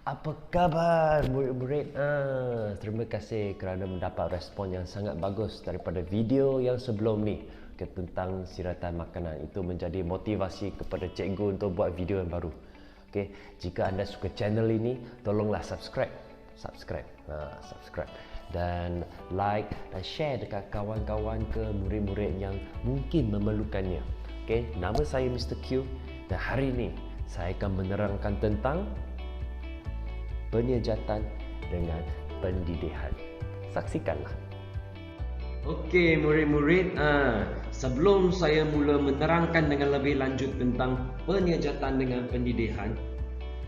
Apa khabar murid-murid? Terima kasih kerana mendapat respon yang sangat bagus daripada video yang sebelum ni tentang siratan makanan. Itu menjadi motivasi kepada cikgu untuk buat video yang baru. Okay. Jika anda suka channel ini, tolonglah subscribe. Subscribe dan like dan share dekat kawan-kawan ke murid-murid yang mungkin memerlukannya. Okay. Nama saya Mr. Q dan hari ini saya akan menerangkan tentang penyejatan dengan pendidikan. Saksikanlah. Okey murid-murid, sebelum saya mula menerangkan dengan lebih lanjut tentang penyejatan dengan pendidikan,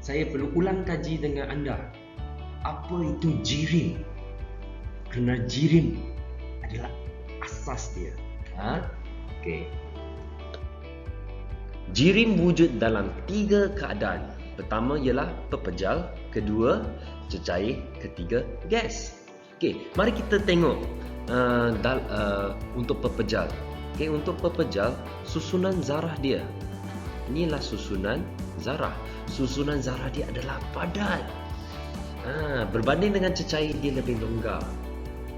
saya perlu ulang kaji dengan anda. Apa itu jirim? Kerana jirim adalah asas dia. Okey. Jirim wujud dalam 3 keadaan. Pertama ialah pepejal, kedua cecair, ketiga gas. Okey, mari kita tengok untuk pepejal. Okey, untuk pepejal, susunan zarah dia. Inilah susunan zarah. Susunan zarah dia adalah padat. Berbanding dengan cecair dia lebih longgar.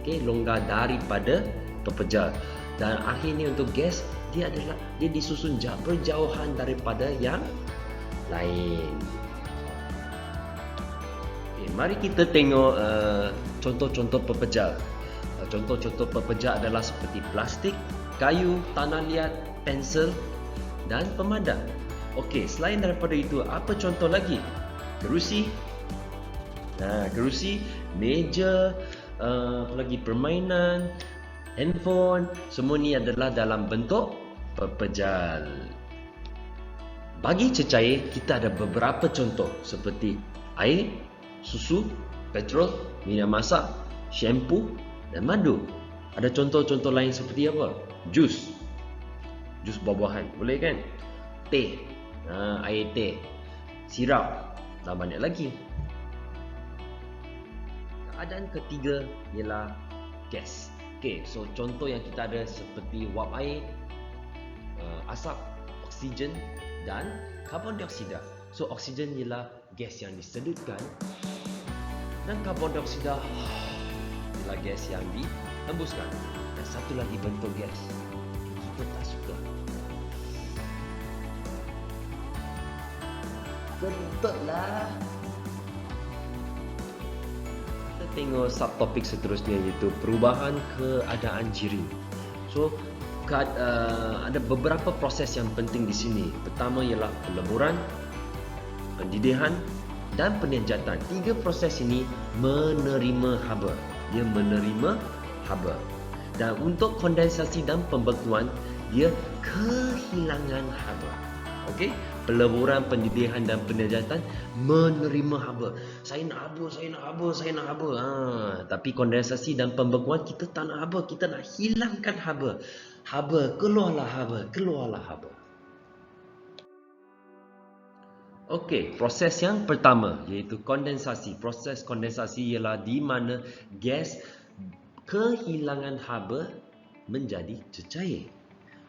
Okey, longgar daripada pepejal. Dan akhirnya untuk gas, dia disusun berjauhan daripada yang lain. Okay, mari kita tengok contoh-contoh pepejal. Contoh-contoh pepejal adalah seperti plastik, kayu, tanah liat, pensel dan pemadam. Okey, selain daripada itu, apa contoh lagi? Kerusi. Kerusi, meja, apa lagi, permainan, handphone, semua ni adalah dalam bentuk pepejal. Bagi cecair, kita ada beberapa contoh seperti air, susu, petrol, minyak masak, shampoo dan madu. Ada contoh-contoh lain seperti apa? Jus buah-buahan, boleh kan? Teh, air teh, sirap dan banyak lagi. Keadaan ketiga ialah gas. Okay, so contoh yang kita ada seperti wap air, asap, oksigen dan karbon dioksida. So oksigen ialah gas yang disedutkan dan karbon dioksida ialah gas yang dihembuskan. Dan satu lagi bentuk gas, suka tak suka, kentutlah. Kita tengok subtopik seterusnya, iaitu perubahan keadaan jirim. So ada beberapa proses yang penting di sini. Pertama ialah peleburan, pendidikan dan penyejatan. 3 proses ini menerima haba. Dia menerima haba. Dan untuk kondensasi dan pembekuan, dia kehilangan haba. Okey, peleburan, pendidikan dan penyejatan menerima haba. Saya nak haba. Tapi kondensasi dan pembekuan, kita tak nak haba, kita nak hilangkan haba. Keluarlah haba. Okey, proses yang pertama iaitu kondensasi. Proses kondensasi ialah di mana gas kehilangan haba menjadi cecair.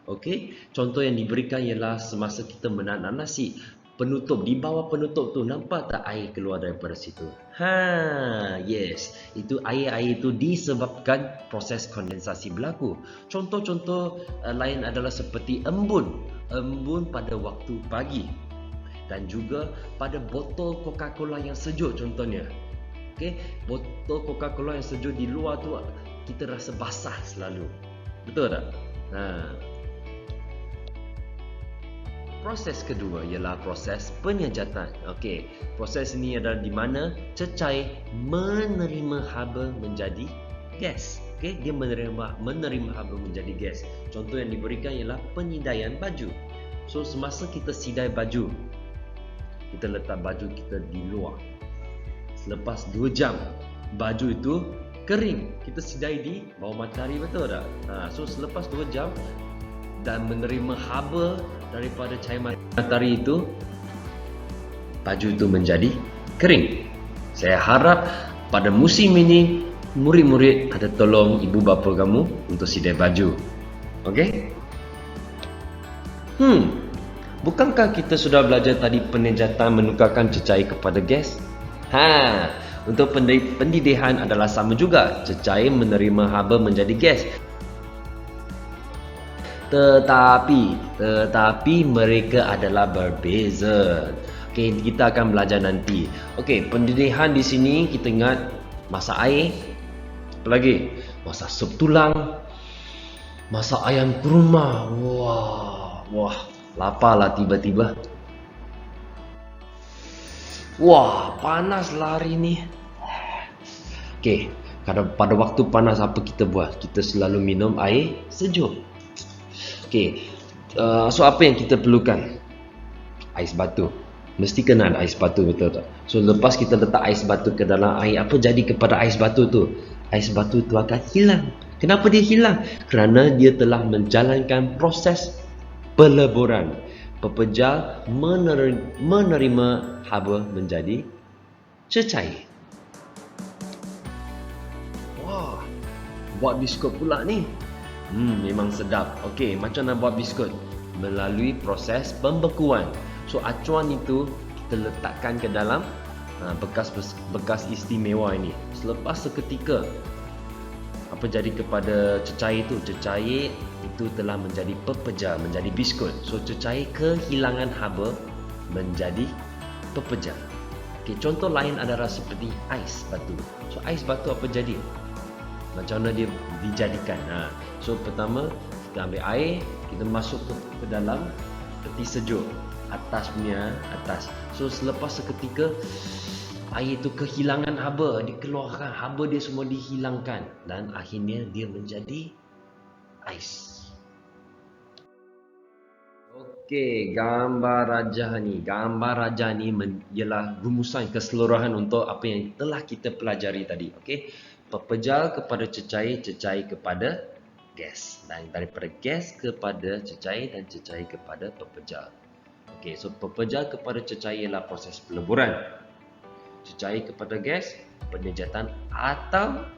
Okey, contoh yang diberikan ialah semasa kita menanak nasi, penutup, di bawah penutup tu nampak tak air keluar daripada situ? Yes, itu air itu disebabkan proses kondensasi berlaku. Contoh-contoh lain adalah seperti embun pada waktu pagi dan juga pada botol Coca-Cola yang sejuk contohnya. Okey, botol Coca-Cola yang sejuk di luar tu kita rasa basah selalu. Betul tak? Proses kedua ialah proses penyejatan. Okey, proses ini adalah di mana cecair menerima haba menjadi gas. Okey, dia menerima haba menjadi gas. Contoh yang diberikan ialah penyidaian baju. So semasa kita sidai baju, kita letak baju kita di luar. Selepas 2 jam, baju itu kering. Kita sidai di bawah matahari, betul tak? So selepas 2 jam dan menerima haba daripada cahaya matahari itu, baju itu menjadi kering. Saya harap pada musim ini murid-murid ada tolong ibu bapa kamu untuk sidai baju. Okey? Bukankah kita sudah belajar tadi penyejatan menukarkan cecair kepada gas? Untuk pendidihan adalah sama juga. Cecair menerima haba menjadi gas. Tetapi mereka adalah berbeza. Okey, kita akan belajar nanti. Okey, pendidihan di sini kita ingat masak air, apa lagi? Masak sup tulang, masak ayam kurma. Wah, laparlah tiba-tiba. Wah, panas lah hari ni. Okey, pada waktu panas apa kita buat? Kita selalu minum air sejuk. Okey, so apa yang kita perlukan? Ais batu. Mesti kena ada ais batu, betul tak? So lepas kita letak ais batu ke dalam air, apa jadi kepada ais batu tu? Ais batu tu akan hilang. Kenapa dia hilang? Kerana dia telah menjalankan proses peleburan. Pepejal menerima haba menjadi cecair. Wah, buat biskut pula ni. Memang sedap. Okey, macam nak buat biskut? Melalui proses pembekuan. So acuan itu kita letakkan ke dalam bekas istimewa ini. Selepas seketika, apa jadi kepada cecair itu? Cecair itu telah menjadi pepejal, menjadi biskut. So cecair kehilangan haba menjadi pepejal. Okey, contoh lain adalah seperti ais batu. So ais batu apa jadi? Macam mana dia dijadikan? So pertama kita ambil air, kita masuk ke dalam peti sejuk, atas. So selepas seketika air itu kehilangan haba, dikeluarkan, haba dia semua dihilangkan dan akhirnya dia menjadi ais. Okey, gambar rajah ni ialah rumusan keseluruhan untuk apa yang telah kita pelajari tadi. Okey, pepejal kepada cecair, cecair kepada gas, dan daripada gas kepada cecair dan cecair kepada pepejal. Okey, so pepejal kepada cecair ialah proses peleburan. Cecair kepada gas, penjejatan atau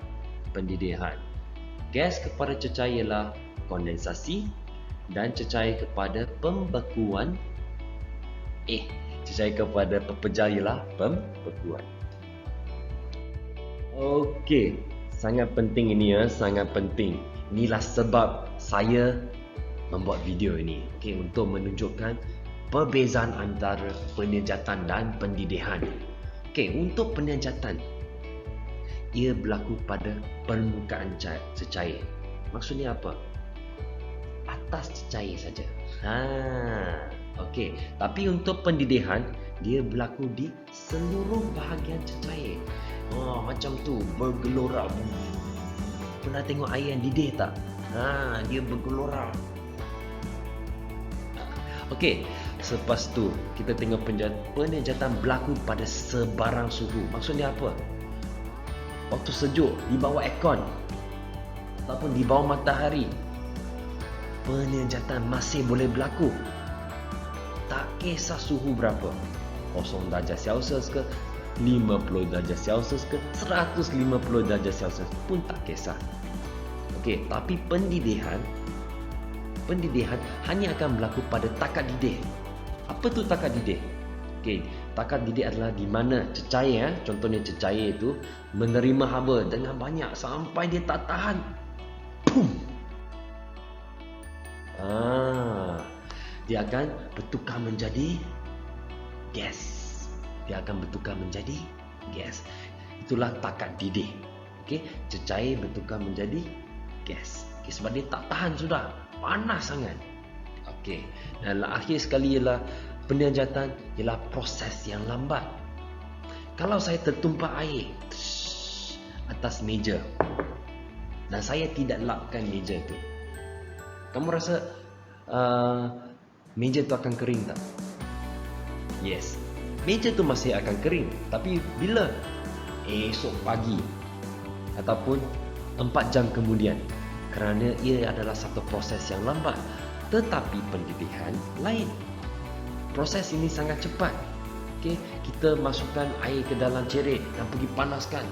pendidihan. Gas kepada cecair ialah kondensasi, dan cecair kepada pembekuan. Cecair kepada pepejal ialah pembekuan. Okey, sangat penting ini ya, sangat penting. Inilah sebab saya membuat video ini. Okey, untuk menunjukkan perbezaan antara penjejatan dan pendidihan. Okey, untuk penjejatan, ia berlaku pada permukaan cecair. Maksudnya apa? Atas cecair saja. Okey, tapi untuk pendidihan, dia berlaku di seluruh bahagian cecair. Macam tu, bergelora. Pernah tengok air yang didih tak? Dia bergelora. Okey, selepas tu kita tengok penjejatan berlaku pada sebarang suhu. Maksudnya apa? Waktu sejuk di bawah aircon ataupun di bawah matahari, penjejatan masih boleh berlaku. Tak kisah suhu berapa, 0 darjah Celsius ke, 50 darjah Celsius ke, 150 darjah Celsius pun tak kisah. Okey, tapi pendidihan hanya akan berlaku pada takat didih. Apa tu takat didih? Okey, takat didih adalah di mana cecair, contohnya cecair itu menerima haba dengan banyak sampai dia tak tahan. Boom. Dia akan bertukar menjadi gas. Itulah takat didih. Okey, cecair bertukar menjadi gas. Okey, sebab dia tak tahan sudah, panas sangat. Okey, dan akhir sekali ialah penjejatan ialah proses yang lambat. Kalau saya tertumpah air atas meja dan saya tidak lapkan meja tu, kamu rasa meja tu akan kering tak? Yes, meja tu masih akan kering. Tapi bila? Esok pagi ataupun 4 jam kemudian, kerana ia adalah satu proses yang lambat. Tetapi pendidihan lain, proses ini sangat cepat. Okey, kita masukkan air ke dalam cerit dan pergi panaskan.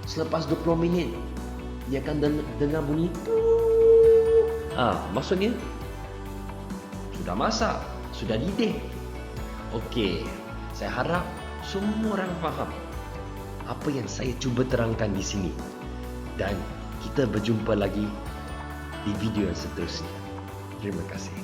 Selepas 20 minit dia akan dengar bunyi. Maksudnya sudah masak, sudah didih. Okey, saya harap semua orang faham. apa yang saya cuba terangkan di sini. Dan kita berjumpa lagi di video yang seterusnya. Terima kasih.